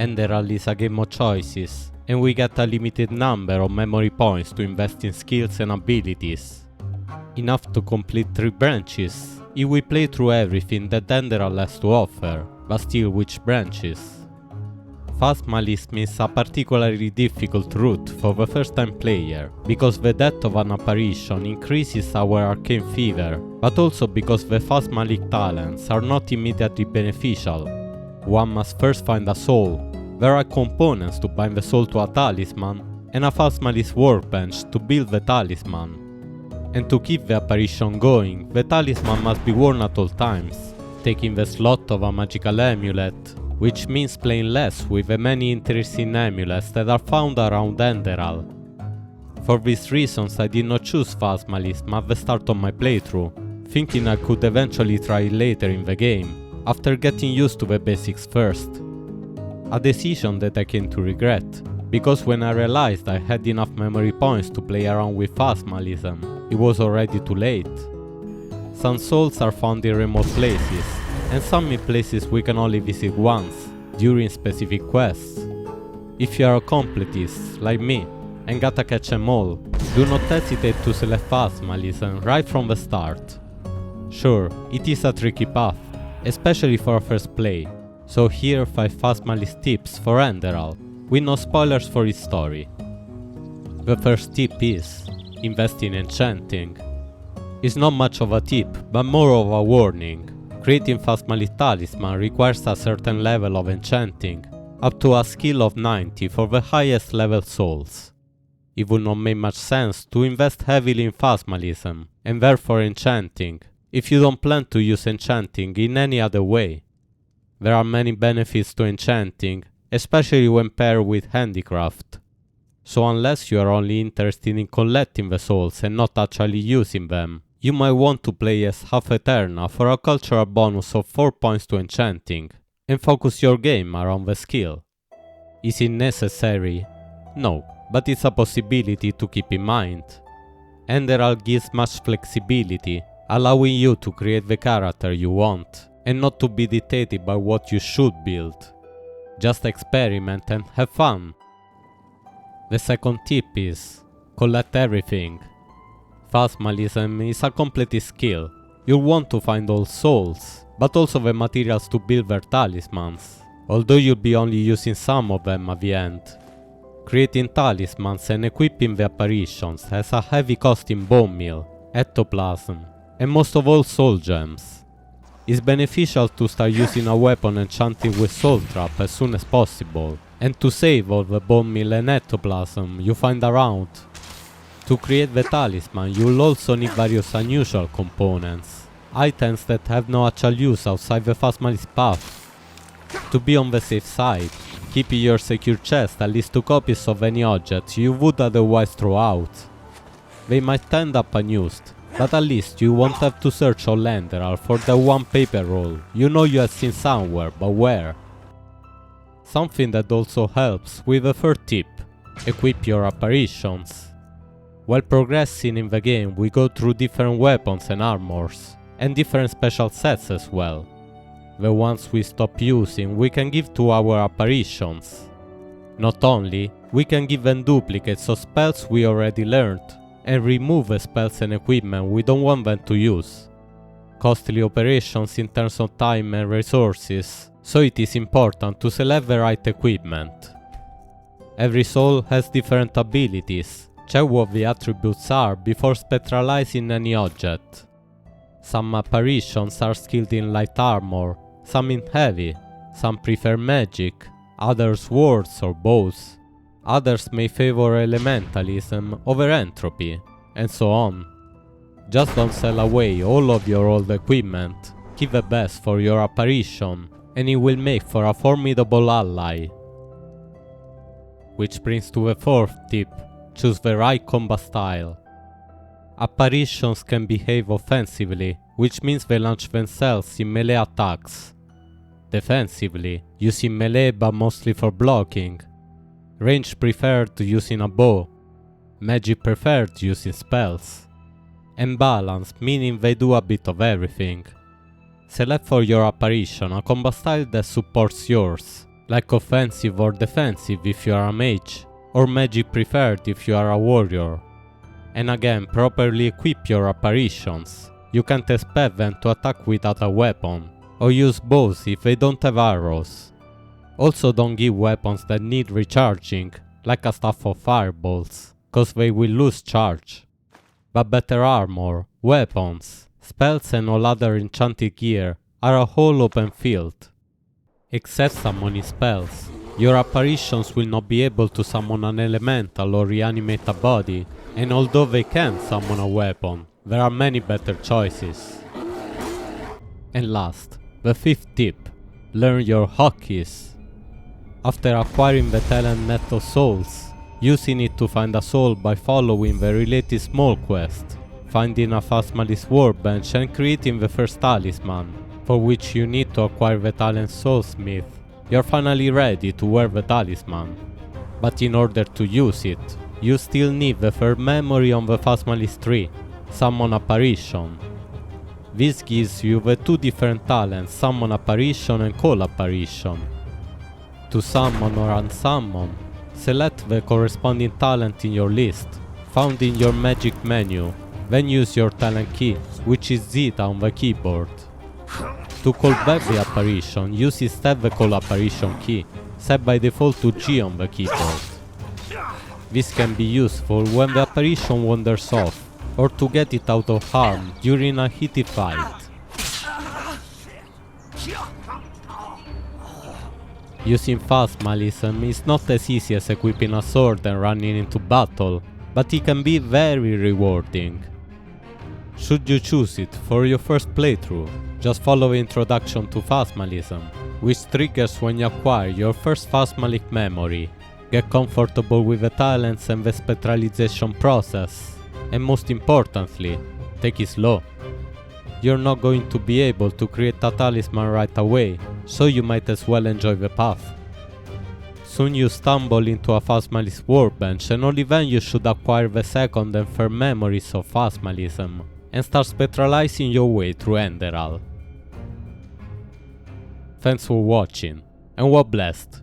Enderal is a game of choices, and we get a limited number of memory points to invest in skills and abilities. Enough to complete 3 branches, if we play through everything that Enderal has to offer, but still which branches? Phasmalism is a particularly difficult route for the first time player, because the death of an apparition increases our arcane fever, but also because the Phasmalic talents are not immediately beneficial. One must first find a soul. There are components to bind the soul to a talisman, and a Phasmalist workbench to build the talisman. And to keep the apparition going, the talisman must be worn at all times, taking the slot of a magical amulet, which means playing less with the many interesting amulets that are found around Enderal. For these reasons I did not choose Phasmalism at the start of my playthrough, thinking I could eventually try it later in the game, after getting used to the basics first. A decision that I came to regret, because when I realized I had enough memory points to play around with Phasmalism, it was already too late. Some souls are found in remote places, and some in places we can only visit once, during specific quests. If you are a completist, like me, and gotta catch them all, do not hesitate to select Phasmalism right from the start. Sure, it is a tricky path, especially for a first play, so here are 5 Phasmalist tips for Enderal, with no spoilers for its story. The first tip is, invest in Enchanting. It's not much of a tip, but more of a warning. Creating Phasmalist Talisman requires a certain level of Enchanting, up to a skill of 90 for the highest level souls. It would not make much sense to invest heavily in Phasmalism, and therefore Enchanting, if you don't plan to use Enchanting in any other way. There are many benefits to Enchanting, especially when paired with Handicraft. So unless you are only interested in collecting the souls and not actually using them, you might want to play as Half Eterna for a cultural bonus of 4 points to Enchanting, and focus your game around the skill. Is it necessary? No, but it's a possibility to keep in mind. Enderal gives much flexibility, allowing you to create the character you want, and not to be dictated by what you should build. Just experiment and have fun. The second tip is, collect everything. Phasmalism is a complete skill. You'll want to find all souls, but also the materials to build their talismans, although you'll be only using some of them at the end. Creating talismans and equipping the apparitions has a heavy cost in bone meal, ectoplasm, and most of all soul gems. It's beneficial to start using a weapon enchanted with soul trap as soon as possible, and to save all the bone meal and ectoplasm you find around. To create the talisman, you'll also need various unusual components, items that have no actual use outside the Phasmalist path. To be on the safe side, keep in your secure chest at least 2 copies of any object you would otherwise throw out. They might end up unused, but at least you won't have to search all Enderal for the one paper roll you know you have seen somewhere, but where? Something that also helps with the third tip, equip your apparitions. While progressing in the game, we go through different weapons and armors, and different special sets as well. The ones we stop using we can give to our apparitions. Not only, we can give them duplicates of spells we already learned, and remove the spells and equipment we don't want them to use. Costly operations in terms of time and resources, so it is important to select the right equipment. Every soul has different abilities. Check what the attributes are before spectralizing any object. Some apparitions are skilled in light armor, some in heavy, some prefer magic, others swords or bows, others may favor elementalism over entropy, and so on. Just don't sell away all of your old equipment, keep the best for your apparition, and it will make for a formidable ally. Which brings to the fourth tip. Choose the right combat style. Apparitions can behave offensively, which means they launch themselves in melee attacks. Defensively, using melee but mostly for blocking. Range preferred using a bow. Magic preferred using spells. And balance, meaning they do a bit of everything. Select for your apparition a combat style that supports yours, like offensive or defensive if you are a mage, or magic preferred if you are a warrior. And again, properly equip your apparitions. You can't expect them to attack without a weapon, or use bows if they don't have arrows. Also don't give weapons that need recharging, like a staff of fireballs, cause they will lose charge. But better armor, weapons, spells and all other enchanted gear are a whole open field. Except summoning spells, your apparitions will not be able to summon an elemental or reanimate a body, and although they can summon a weapon, there are many better choices. And last, the 5th tip, learn your hotkeys. After acquiring the talent Net of Souls, using it to find a soul by following the related small quest, finding a Phasmalist workbench and creating the first talisman, for which you need to acquire the talent Soulsmith, you're finally ready to wear the talisman. But in order to use it, you still need the third memory on the Phasmalist tree, Summon Apparition. This gives you the 2 different talents, Summon Apparition and Call Apparition. To summon or unsummon, select the corresponding talent in your list, found in your magic menu, then use your talent key, which is Zeta on the keyboard. To call back the apparition, use instead the Call Apparition key, set by default to G on the keyboard. This can be useful when the apparition wanders off, or to get it out of harm during a heated fight. Using Phasmalism is not as easy as equipping a sword and running into battle, but it can be very rewarding. Should you choose it for your first playthrough, just follow the introduction to Phasmalism, which triggers when you acquire your first Phasmalic memory. Get comfortable with the talents and the spectralization process, and most importantly, take it slow. You're not going to be able to create a talisman right away, so you might as well enjoy the path. Soon you stumble into a Phasmalist workbench, and only then you should acquire the second and third memories of Phasmalism, and start spectralizing your way through Enderal. Thanks for watching, and well blessed.